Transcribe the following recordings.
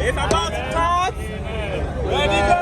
It's about to start. Ready, go!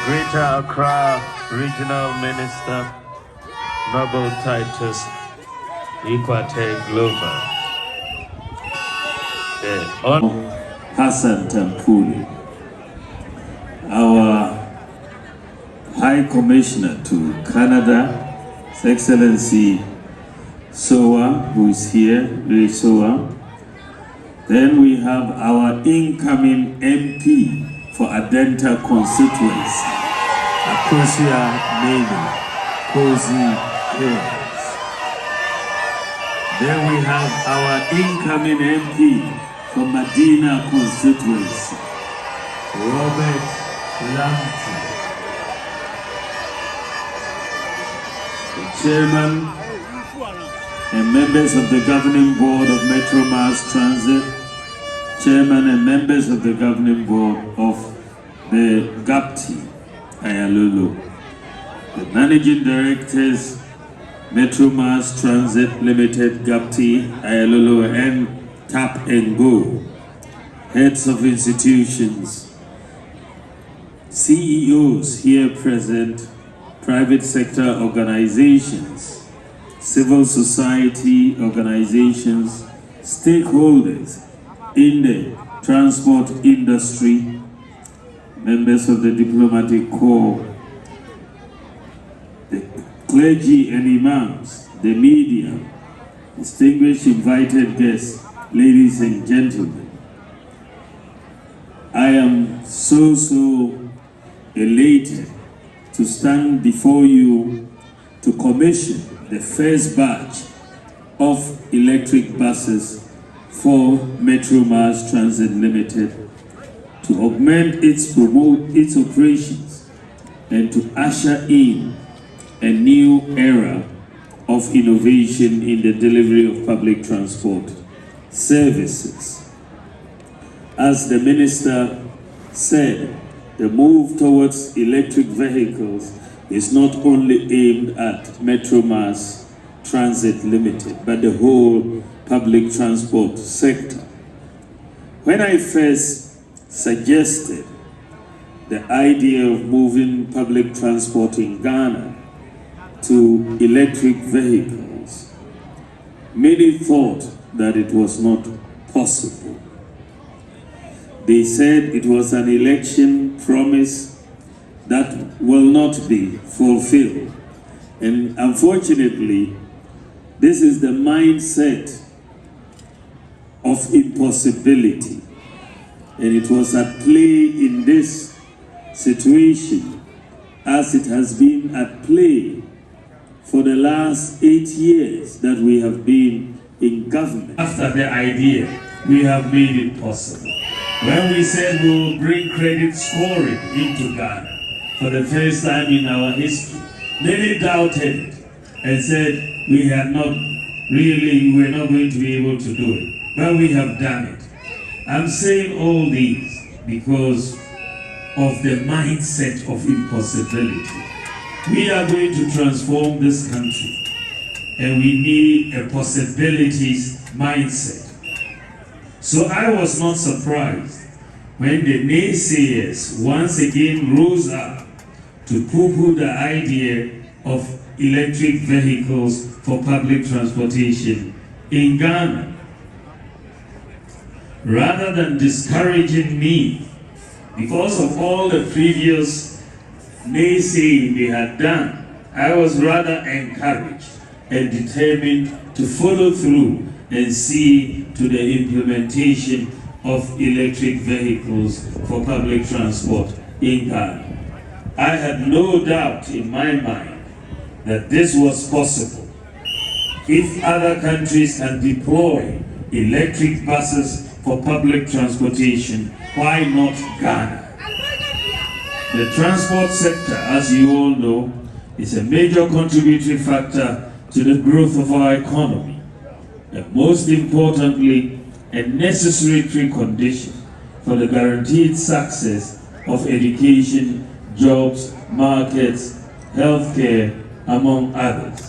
Greater Accra Regional Minister, Noble Titus Ikwate Glover. Hassan Tampuli, our High Commissioner to Canada, His Excellency Sowa, who is here, Ray Sowa. Then we have our incoming MP for Adenta constituency, Akosia Navy, Cozy Hills. Then we have our incoming MP for Medina constituency, Robert Lamptey. The chairman and members of the governing board of Metro Mass Transit, chairman and members of the governing board of the GAPTI, Ayalulu, the managing directors, Metro Mass Transit Limited, GAPTI, Ayalulu, and Tap and Go, heads of institutions, CEOs here present, private sector organizations, civil society organizations, stakeholders in the transport industry, members of the diplomatic corps, the clergy and imams, the media, distinguished invited guests, ladies and gentlemen. I am so elated to stand before you to commission the first batch of electric buses for Metro Mass Transit Limited to augment its operations and to usher in a new era of innovation in the delivery of public transport services. As the minister said, the move towards electric vehicles is not only aimed at Metro Mass Transit Limited, but the whole public transport sector. When I first suggested the idea of moving public transport in Ghana to electric vehicles, many thought that it was not possible. They said it was an election promise that will not be fulfilled. And unfortunately, this is the mindset of impossibility. And it was at play in this situation as it has been at play for the last 8 years that we have been in government. After the idea, we have made it possible. When we said we will bring credit scoring into Ghana for the first time in our history, many doubted it and said we were not going to be able to do it. But we have done it. I'm saying all these because of the mindset of impossibility. We are going to transform this country, and we need a possibilities mindset. So I was not surprised when the naysayers once again rose up to poo-poo the idea of electric vehicles for public transportation in Ghana. Rather than discouraging me because of all the previous naysaying they had done, I was rather encouraged and determined to follow through and see to the implementation of electric vehicles for public transport in Ghana. I had no doubt in my mind that this was possible. If other countries can deploy electric buses for public transportation, why not Ghana? The transport sector, as you all know, is a major contributory factor to the growth of our economy, and most importantly, a necessary precondition for the guaranteed success of education, jobs, markets, healthcare, among others.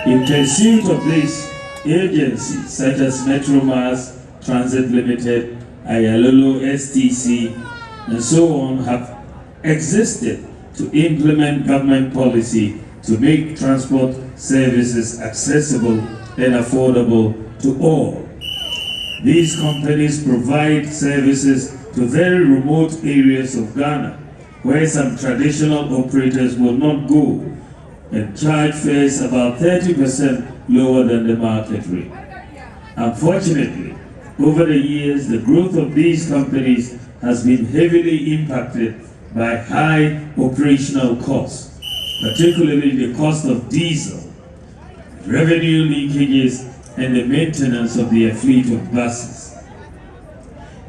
In pursuit of this, agencies such as Metromass, Transit Limited, Ayalolo, STC, and so on have existed to implement government policy to make transport services accessible and affordable to all. These companies provide services to very remote areas of Ghana, where some traditional operators will not go, and charge fares about 30% lower than the market rate. Unfortunately, over the years, the growth of these companies has been heavily impacted by high operational costs, particularly the cost of diesel, revenue leakages, and the maintenance of their fleet of buses.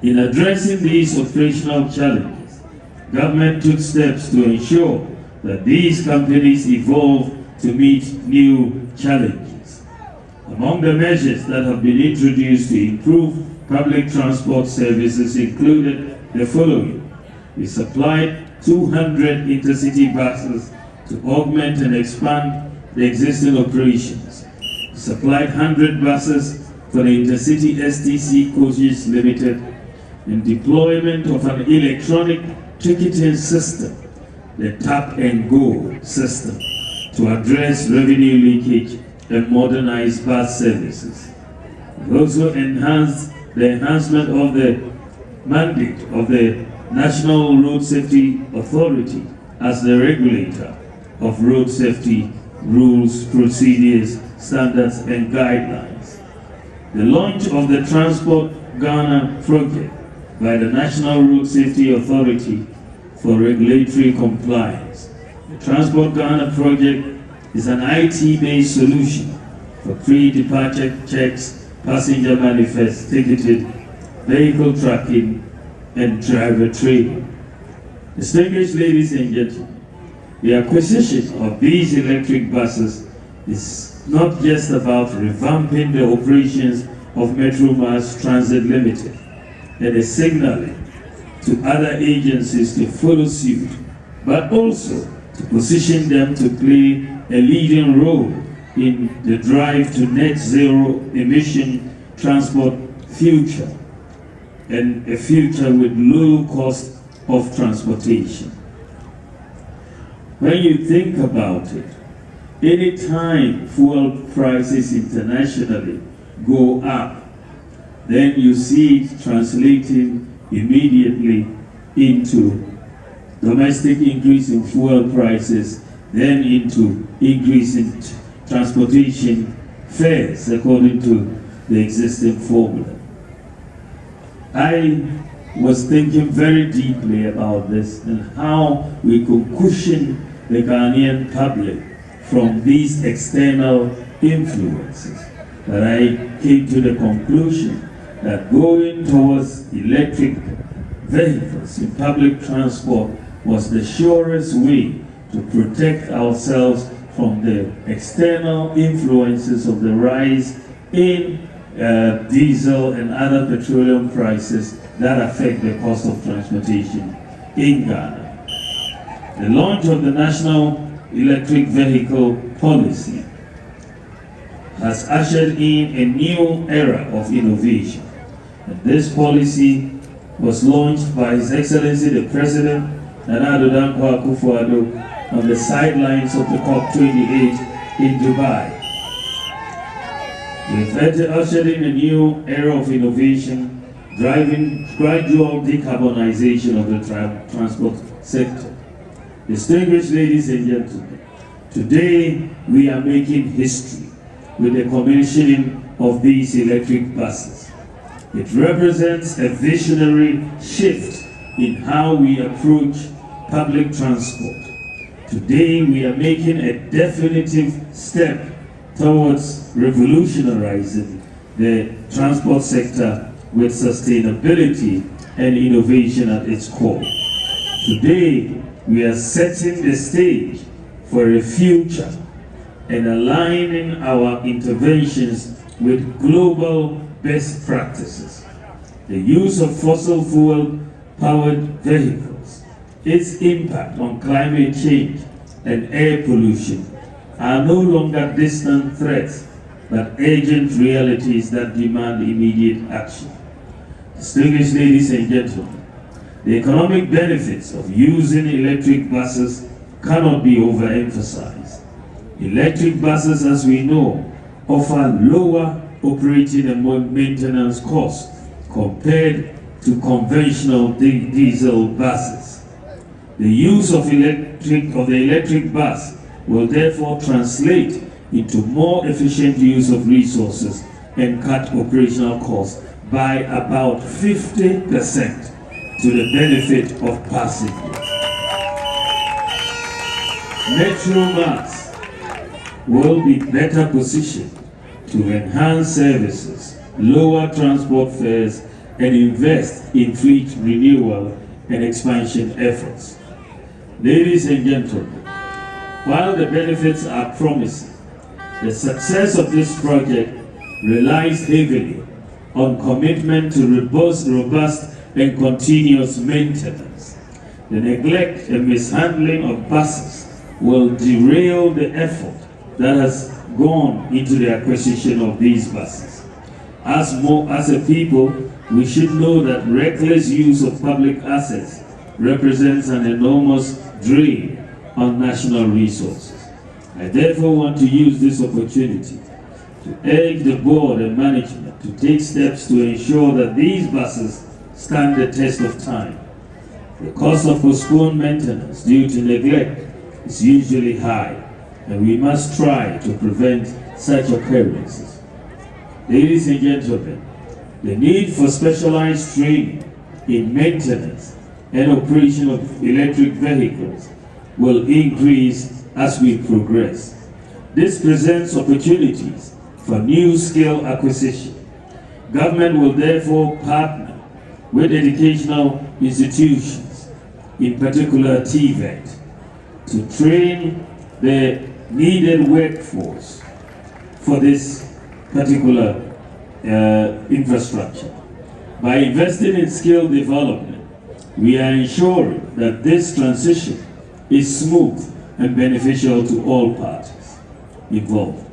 In addressing these operational challenges, government took steps to ensure that these companies evolve to meet new challenges. Among the measures that have been introduced to improve public transport services included the following. We supplied 200 intercity buses to augment and expand the existing operations. We supplied 100 buses for the Intercity STC Coaches Limited in deployment of an electronic ticketing system, the Tap and Go system, to address revenue leakage and modernize bus services. We also enhanced the enhancement of the mandate of the National Road Safety Authority as the regulator of road safety rules, procedures, standards, and guidelines. The launch of the Transport Ghana project by the National Road Safety Authority for regulatory compliance. The Transport Ghana project is an IT-based solution for pre-departure checks, passenger manifest, ticketed, vehicle tracking, and driver training. Distinguished ladies and gentlemen, the acquisition of these electric buses is not just about revamping the operations of Metromass Transit Limited and a signaling to other agencies to follow suit, but also to position them to play a leading role in the drive to net zero emission transport future, and a future with low cost of transportation. When you think about it, any time fuel prices internationally go up, then you see it translating immediately into domestic increase in fuel prices, then into increase in transportation fares according to the existing formula. I was thinking very deeply about this and how we could cushion the Ghanaian public from these external influences, that I came to the conclusion that going towards electric vehicles in public transport was the surest way to protect ourselves from the external influences of the rise in diesel and other petroleum prices that affect the cost of transportation in Ghana. The launch of the National Electric Vehicle Policy has ushered in a new era of innovation. And this policy was launched by His Excellency the President, Nana Addo Dankwa Akufo-Addo, on the sidelines of the COP28 in Dubai. We've ushered in a new era of innovation, driving gradual decarbonization of the transport sector. Distinguished ladies and gentlemen, today we are making history with the commissioning of these electric buses. It represents a visionary shift in how we approach public transport. Today we are making a definitive step towards revolutionizing the transport sector with sustainability and innovation at its core. Today we are setting the stage for a future and aligning our interventions with global best practices. The use of fossil fuel powered vehicles, its impact on climate change and air pollution are no longer distant threats, but urgent realities that demand immediate action. Distinguished ladies and gentlemen, the economic benefits of using electric buses cannot be overemphasized. Electric buses, as we know, offer lower operating and maintenance costs compared to conventional diesel buses. The use of the electric bus will therefore translate into more efficient use of resources and cut operational costs by about 50% to the benefit of passengers. Metromars will be better positioned to enhance services, lower transport fares, and invest in fleet renewal and expansion efforts. Ladies and gentlemen, while the benefits are promising, the success of this project relies heavily on commitment to robust and continuous maintenance. The neglect and mishandling of buses will derail the effort that has gone into the acquisition of these buses. As a people, we should know that reckless use of public assets represents an enormous drain on national resources. I therefore want to use this opportunity to urge the board and management to take steps to ensure that these buses stand the test of time. The cost of postponed maintenance due to neglect is usually high, and we must try to prevent such occurrences. Ladies and gentlemen, the need for specialized training in maintenance and operation of electric vehicles will increase as we progress. This presents opportunities for new skill acquisition. Government will therefore partner with educational institutions, in particular TVET, to train the needed workforce for this particular infrastructure. By investing in skill development, we are ensuring that this transition is smooth and beneficial to all parties involved.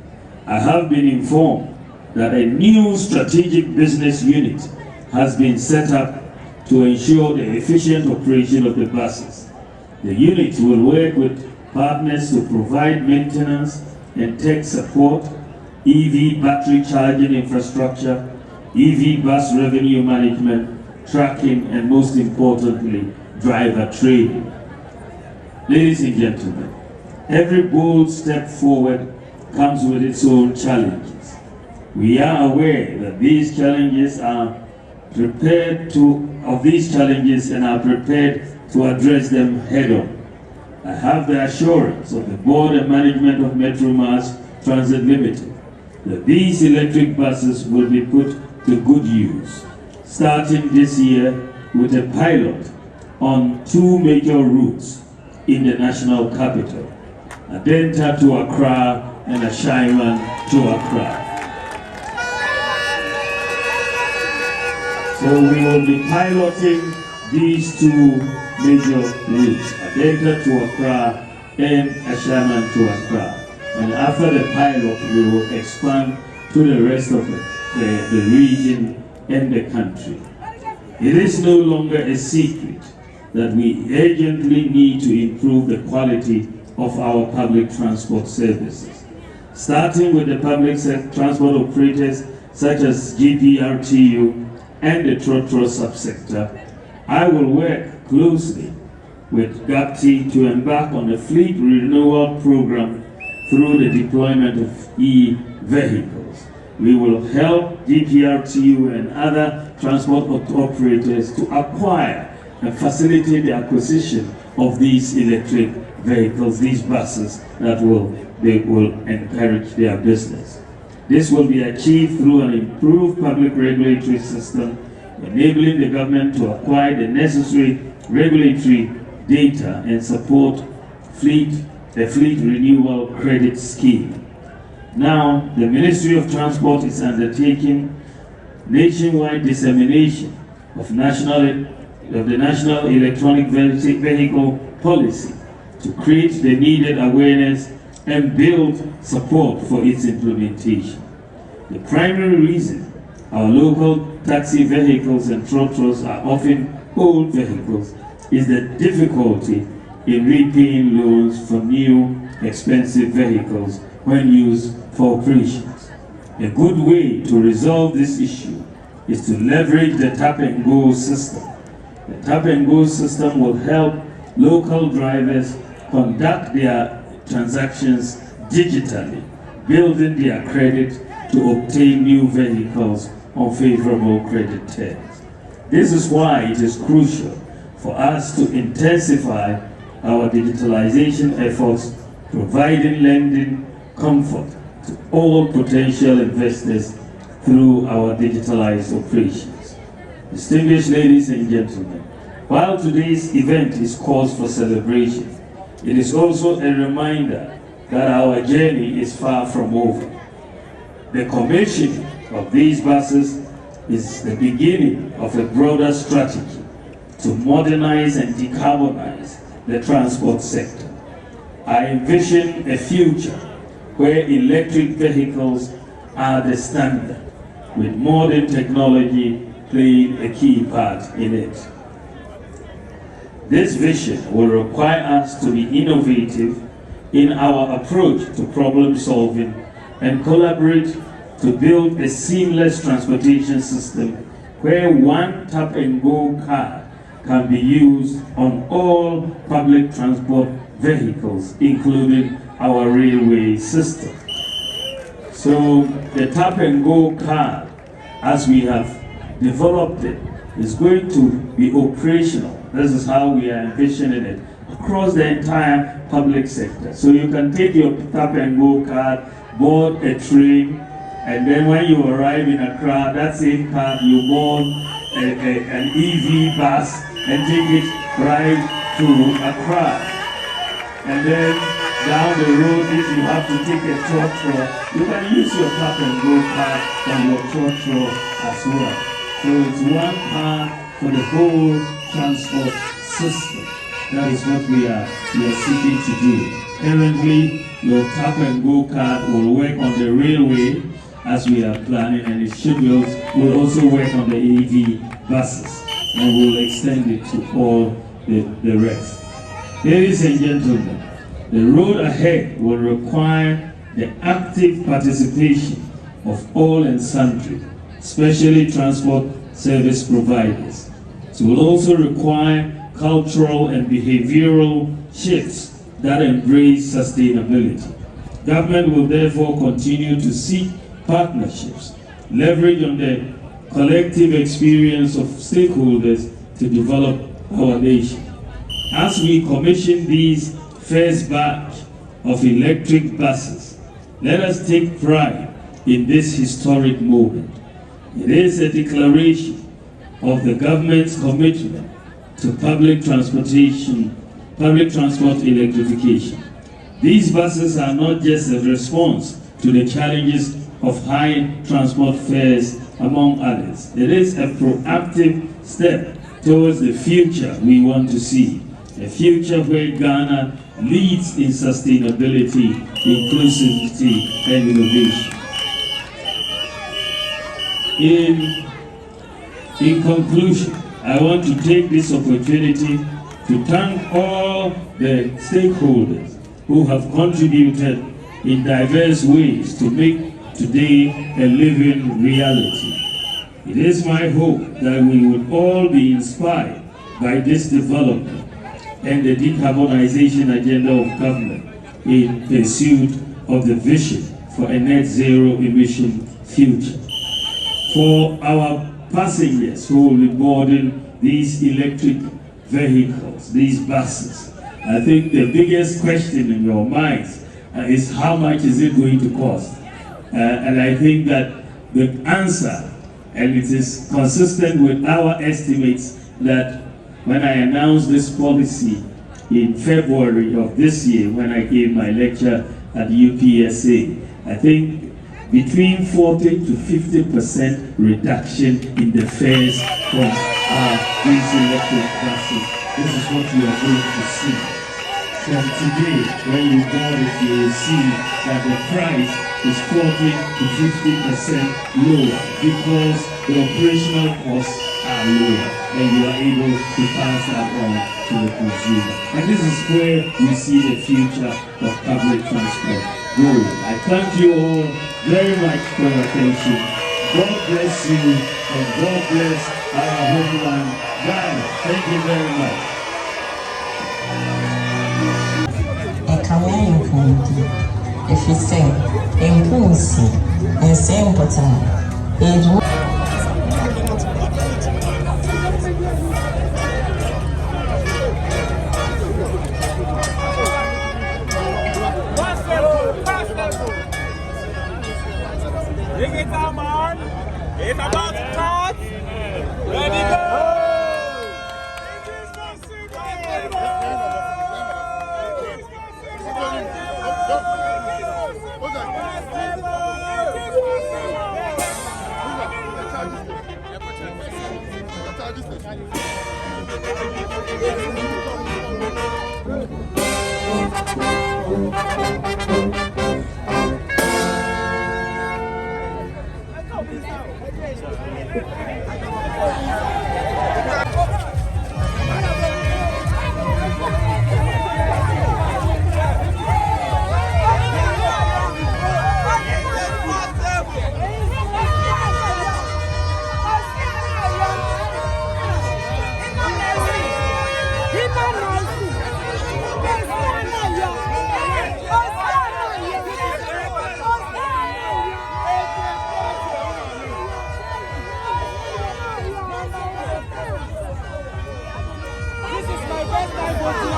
I have been informed that a new strategic business unit has been set up to ensure the efficient operation of the buses. The unit will work with partners to provide maintenance and tech support, EV battery charging infrastructure, EV bus revenue management, tracking, and most importantly, driver training. Ladies and gentlemen, every bold step forward comes with its own challenges. We are aware that these challenges and are prepared to address them head on. I have the assurance of the board and management of Metromars Transit Limited that these electric buses will be put to good use, starting this year with a pilot on 2 major routes in the national capital, Adenta to Accra and Ashaiman to Accra. So we will be piloting these 2 major routes, Adenta to Accra and Ashaiman to Accra. And after the pilot, we will expand to the rest of the region and the country. It is no longer a secret that we urgently need to improve the quality of our public transport services. Starting with the public transport operators such as GPRTU and the Trotro subsector, I will work closely with GAPTI to embark on a fleet renewal program through the deployment of e-vehicles. We will help GPRTU and other transport operators to acquire and facilitate the acquisition of these electric vehicles, these buses that will encourage their business. This will be achieved through an improved public regulatory system, enabling the government to acquire the necessary regulatory data and support the fleet renewal credit scheme. Now, the Ministry of Transport is undertaking nationwide dissemination of the National Electronic Vehicle Policy to create the needed awareness and build support for its implementation. The primary reason our local taxi vehicles and trotros are often old vehicles is the difficulty in repaying loans for new expensive vehicles when used for operations. A good way to resolve this issue is to leverage the tap-and-go system. The tap-and-go system will help local drivers conduct their transactions digitally, building their credit to obtain new vehicles on favorable credit terms. This is why it is crucial for us to intensify our digitalization efforts, providing lending comfort to all potential investors through our digitalized operations. Distinguished ladies and gentlemen, while today's event is cause for celebration, it is also a reminder that our journey is far from over. The commissioning of these buses is the beginning of a broader strategy to modernize and decarbonize the transport sector. I envision a future where electric vehicles are the standard, with modern technology playing a key part in it. This vision will require us to be innovative in our approach to problem solving and collaborate to build a seamless transportation system where one tap-and-go card can be used on all public transport vehicles, including our railway system. So the tap-and-go card, as we have developed it, is going to be operational. This is how we are envisioning it across the entire public sector. So you can take your tap-and-go card, board a train, and then when you arrive in Accra, that same card, you board an EV bus and take it right to Accra. And then down the road, if you have to take a trotro, you can use your tap-and-go card on your trotro as well. So it's one card for the whole transport system. That is what we are seeking to do. Currently, your tap-and-go card will work on the railway as we are planning, and it will also work on the EV buses, and we'll extend it to all the rest. Ladies and gentlemen, the road ahead will require the active participation of all and sundry, especially transport service providers. It will also require cultural and behavioral shifts that embrace sustainability. Government will therefore continue to seek partnerships, leverage on the collective experience of stakeholders to develop our nation. As we commission these first batch of electric buses, let us take pride in this historic moment. It is a declaration of the government's commitment to public transport electrification. These buses are not just a response to the challenges of high transport fares, among others. It is a proactive step towards the future we want to see, a future where Ghana leads in sustainability, inclusivity, and innovation. In conclusion, I want to take this opportunity to thank all the stakeholders who have contributed in diverse ways to make today a living reality. It is my hope that we would all be inspired by this development and the decarbonization agenda of government in pursuit of the vision for a net zero emission future. For our passengers who will be boarding these electric vehicles, these buses, I think the biggest question in your minds is how much is it going to cost? And I think that the answer, and it is consistent with our estimates, that when I announced this policy in February of this year, when I gave my lecture at UPSA, I think between 40 to 50% reduction in the fares from these electric buses. This is what you are going to see. From today, when you board it, you will see that the price is 40 to 50% lower because the operational costs are lower and you are able to pass that on to the consumer. And this is where we see the future of public transport going. I thank you all very much for your attention. God bless you and God bless our homeland, Ghana. Thank you very much. If you say, impulse, and same button, Bring it down, man. It's about to start. Ready, go.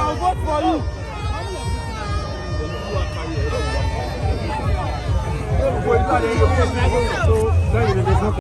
I'll vote for you.